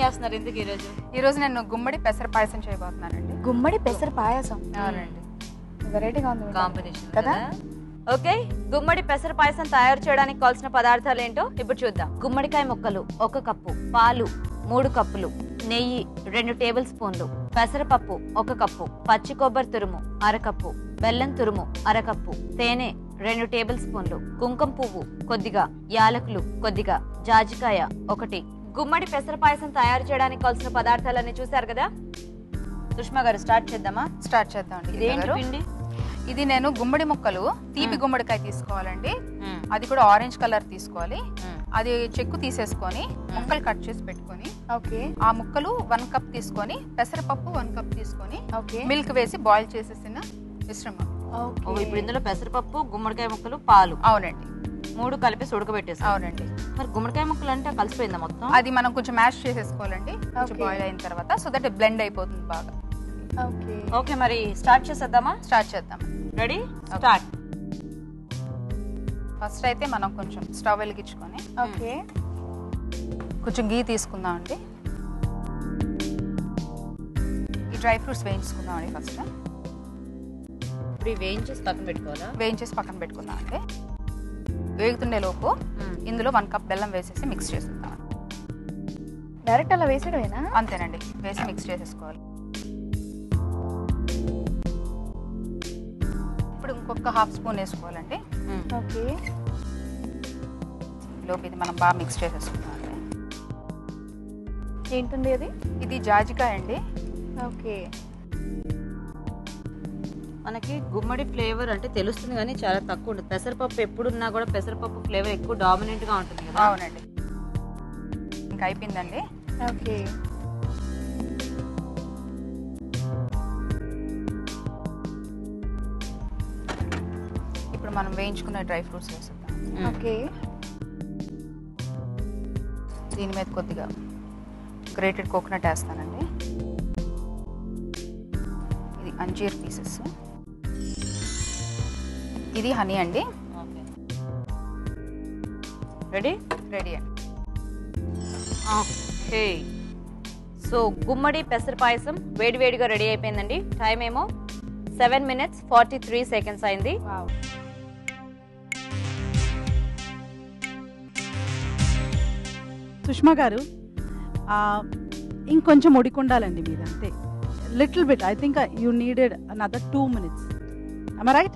చేస్తున్నారు ఎందుకు ఈరోజు? ఈరోజు నేను గుమ్మడి పెసర పాయసం చేయబోతున్నానండి. గుమ్మడి పెసర పాయసం. అవునండి, వెరైటీగా ఉంది కాంబినేషన్ కదా. ఓకే, గుమ్మడి పెసర పాయసం తయారు చేయడానికి కావాల్సిన పదార్థాలు ఏంటో ఇప్పుడు చూద్దాం. గుమ్మడికాయ ముక్కలు 1 కప్పు, పాలు 3 కప్పులు, నెయ్యి 2 టేబుల్ స్పూన్లు, పెసరపప్పు 1 కప్పు, పచ్చి కొబ్బరి తురుము 1/2 కప్పు, బెల్లం తురుము 1/2 కప్పు, తేనె 2 టేబుల్ స్పూన్లు, కుంకుమ పువ్వు కొద్దిగా, యాలకులు కొద్దిగా, జాజికాయ 1. గుమ్మడి పెసర పాయసం తయారు చేయడానికి కావాల్సిన పదార్థాలన్నీ చూసారు కదా. సుష్మా గారు స్టార్ట్ చేద్దామా? స్టార్ట్ చేద్దామండి. ఇదేంటి పిండి? ఇది నేను గుమ్మడి ముక్కలు, తీపి గుమ్మడికాయ తీసుకోవాలండి. అది కూడా ఆరెంజ్ కలర్ తీసుకోవాలి. అది చెక్కు తీసేసుకొని ముక్కలు కట్ చేసి పెట్టుకొని, ఓకే, ఆ ముక్కలు 1 కప్ తీసుకొని, పెసరపప్పు 1 కప్ తీసుకొని, ఓకే, మిల్క్ వేసి బాయిల్ చేసేసిన మిశ్రమం. ఇప్పుడు ఇందులో పెసరపప్పు, గుమ్మడికాయ ముక్కలు, పాలు, అవునండి, 3 కలిపి ఉడకబెట్టేసి. అవునండి. మరి గుమ్మడికాయ ముక్కలు అంటే కలిసిపోయిందా మొత్తం? అది మనం కొంచెం మ్యాష్ చేసేసుకోవాలండి, కొంచెం బాయిల్ అయిన తర్వాత, సో దట్ బ్లెండ్ అయిపోతుంది బాగా. ఓకే, ఓకే, మరి స్టార్ట్ చేసేద్దామా? స్టార్ట్ చేద్దాం. Ready, start. ఫస్ట్ అయితే మనం కొంచెం స్టవ్ వెలిగించుకొని, ఓకే, కొంచెం గీ తీసుకుందాం అండి. ఈ డ్రై ఫ్రూట్స్ వేయించుకుందాం అండి. ఫస్ట్ ఇప్పుడు వేయించేసి పక్కన పెట్టుకోవాలా? వేయించేసి పక్కన పెట్టుకుందాం అండి. వేగుతుండే లోపు ఇందులో 1 కప్ బెల్లం వేసేసి మిక్స్ చేసేద్దాం. డైరెక్ట్ అలా వేసేయడమేనా? అంతేనండి, వేసి మిక్స్ చేసేసుకోవాలి. ఇప్పుడు ఇంకొక హాఫ్ స్పూన్ వేసుకోవాలండి. ఓకే, లోపు ఇది మనం బాగా మిక్స్ చేసేసుకుందాం అండి. ఏంటండి అది? ఇది జాజికాయ అండి. ఓకే, మనకి గుమ్మడి ఫ్లేవర్ అంటే తెలుస్తుంది కానీ చాలా తక్కువ ఉంటుంది. పెసరపప్పు ఎప్పుడున్నా కూడా పెసరపప్పు ఫ్లేవర్ ఎక్కువ డామినెంట్ గా ఉంటుంది కదా. అవునండి, ఇంకా అయిపోయిందండి. ఓకే, ఇప్పుడు మనం వేయించుకున్న డ్రై ఫ్రూట్స్ వేసేద్దాం. ఓకే, దీని మీద కొద్దిగా గ్రేటెడ్ కోకోనట్ వేస్తానండి. ఇది అంజీర్ పీసెస్. ఇది హనీ అండి. రెడీ రెడీ అండి. ఓకే, సో గుమ్మడి పెసర పాయసం వేడివేడిగా రెడీ అయిపోయిందండి. టైం ఏమో 7 minutes 43 seconds అయింది. సుష్మా గారు, ఇంకొంచెం ఉడికుండాలండి మీద, అంతే. Little bit, I think you needed another 2 minutes. Am I right?